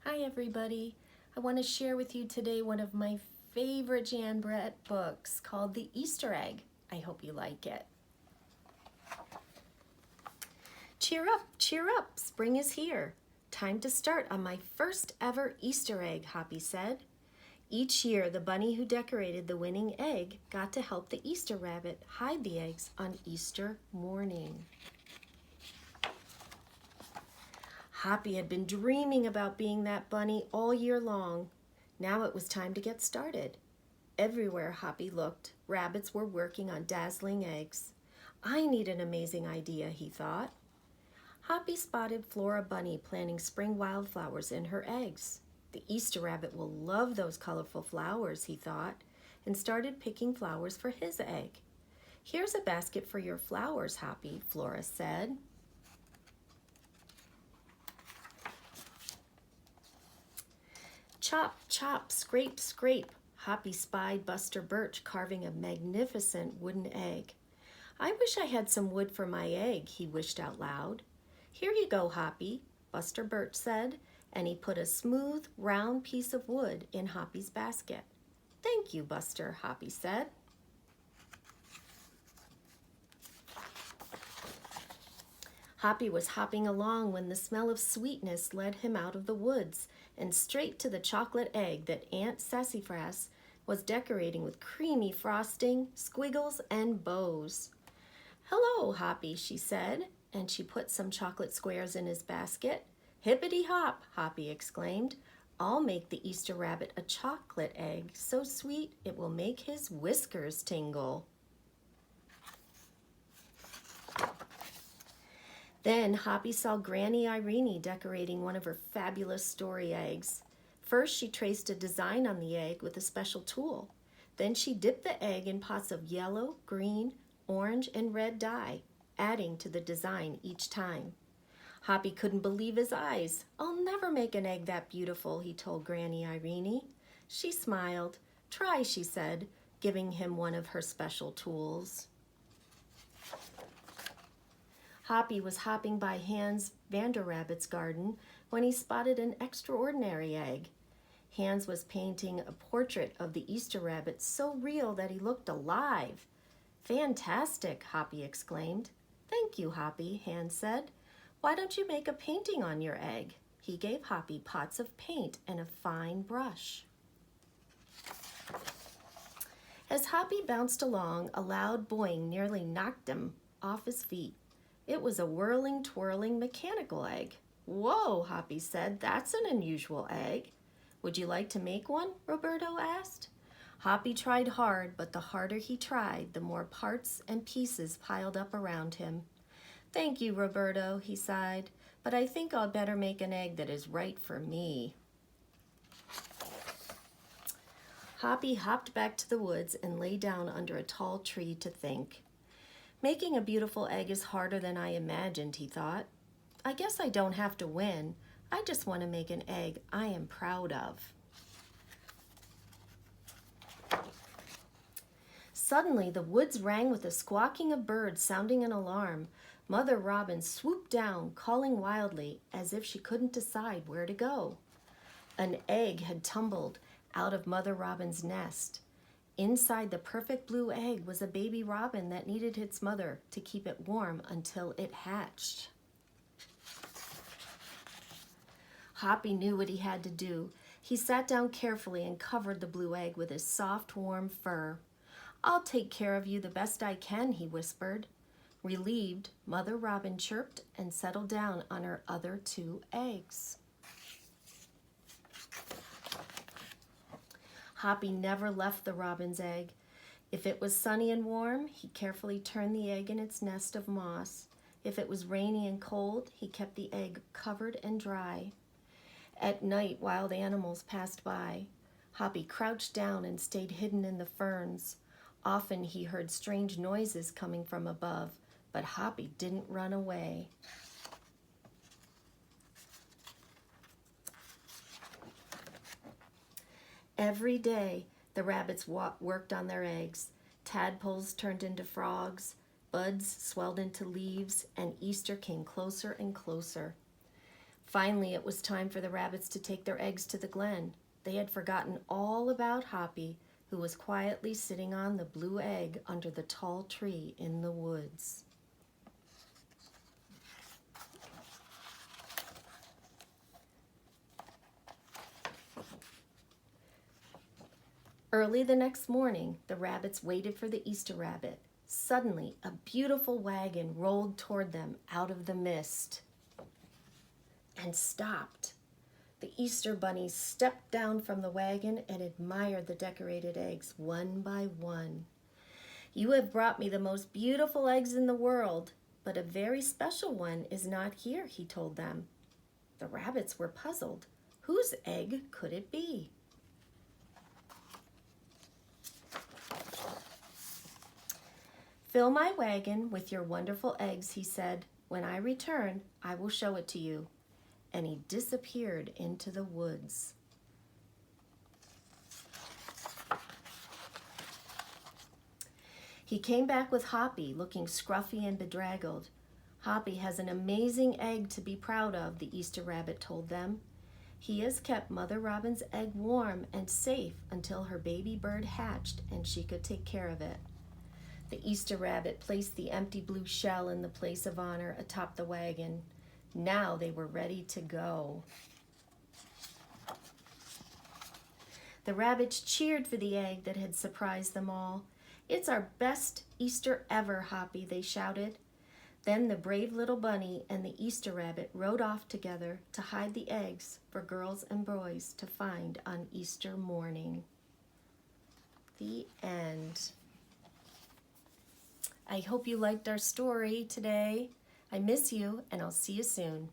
Hi everybody. I want to share with you today one of my favorite Jan Brett books called The Easter Egg. I hope you like it. Cheer up, spring is here. Time to start on my first ever Easter egg, Hoppy said. Each year, the bunny who decorated the winning egg got to help the Easter rabbit hide the eggs on Easter morning. Hoppy had been dreaming about being that bunny all year long. Now it was time to get started. Everywhere Hoppy looked, rabbits were working on dazzling eggs. I need an amazing idea, he thought. Hoppy spotted Flora Bunny planting spring wildflowers in her eggs. The Easter rabbit will love those colorful flowers, he thought, and started picking flowers for his egg. Here's a basket for your flowers, Hoppy, Flora said. Chop, chop, scrape, scrape. Hoppy spied Buster Birch carving a magnificent wooden egg. I wish I had some wood for my egg, he wished out loud. Here you go, Hoppy, Buster Birch said, and he put a smooth, round piece of wood in Hoppy's basket. Thank you, Buster, Hoppy said. Hoppy was hopping along when the smell of sweetness led him out of the woods and straight to the chocolate egg that Aunt Sassafras was decorating with creamy frosting, squiggles, and bows. Hello, Hoppy, she said, and she put some chocolate squares in his basket. Hippity hop, Hoppy exclaimed. I'll make the Easter rabbit a chocolate egg so sweet it will make his whiskers tingle. Then Hoppy saw Granny Irene decorating one of her fabulous story eggs. First, she traced a design on the egg with a special tool. Then she dipped the egg in pots of yellow, green, orange, and red dye, adding to the design each time. Hoppy couldn't believe his eyes. I'll never make an egg that beautiful, he told Granny Irene. She smiled. Try, she said, giving him one of her special tools. Hoppy was hopping by Hans Vanderrabbit's garden when he spotted an extraordinary egg. Hans was painting a portrait of the Easter rabbit so real that he looked alive. Fantastic, Hoppy exclaimed. Thank you, Hoppy, Hans said. Why don't you make a painting on your egg? He gave Hoppy pots of paint and a fine brush. As Hoppy bounced along, a loud boing nearly knocked him off his feet. It was a whirling, twirling mechanical egg. Whoa, Hoppy said, that's an unusual egg. Would you like to make one? Roberto asked. Hoppy tried hard, but the harder he tried, the more parts and pieces piled up around him. Thank you, Roberto, he sighed, but I think I'd better make an egg that is right for me. Hoppy hopped back to the woods and lay down under a tall tree to think. Making a beautiful egg is harder than I imagined, he thought. I guess I don't have to win. I just want to make an egg I am proud of. Suddenly, the woods rang with the squawking of birds sounding an alarm. Mother Robin swooped down, calling wildly, as if she couldn't decide where to go. An egg had tumbled out of Mother Robin's nest. Inside the perfect blue egg was a baby robin that needed its mother to keep it warm until it hatched. Hoppy knew what he had to do. He sat down carefully and covered the blue egg with his soft, warm fur. I'll take care of you the best I can, he whispered. Relieved, Mother Robin chirped and settled down on her other 2 eggs. Hoppy never left the robin's egg. If it was sunny and warm, he carefully turned the egg in its nest of moss. If it was rainy and cold, he kept the egg covered and dry. At night, wild animals passed by. Hoppy crouched down and stayed hidden in the ferns. Often he heard strange noises coming from above, but Hoppy didn't run away. Every day, the rabbits worked on their eggs. Tadpoles turned into frogs, buds swelled into leaves, and Easter came closer and closer. Finally, it was time for the rabbits to take their eggs to the glen. They had forgotten all about Hoppy, who was quietly sitting on the blue egg under the tall tree in the woods. Early the next morning, the rabbits waited for the Easter rabbit. Suddenly, a beautiful wagon rolled toward them out of the mist and stopped. The Easter bunny stepped down from the wagon and admired the decorated eggs one by one. "You have brought me the most beautiful eggs in the world, but a very special one is not here," he told them. The rabbits were puzzled. Whose egg could it be? "Fill my wagon with your wonderful eggs," he said. "When I return, I will show it to you." And he disappeared into the woods. He came back with Hoppy, looking scruffy and bedraggled. "Hoppy has an amazing egg to be proud of," the Easter rabbit told them. "He has kept Mother Robin's egg warm and safe until her baby bird hatched and she could take care of it." The Easter rabbit placed the empty blue shell in the place of honor atop the wagon. Now they were ready to go. The rabbits cheered for the egg that had surprised them all. "It's our best Easter ever, Hoppy," they shouted. Then the brave little bunny and the Easter rabbit rode off together to hide the eggs for girls and boys to find on Easter morning. The end. I hope you liked our story today. I miss you, and I'll see you soon.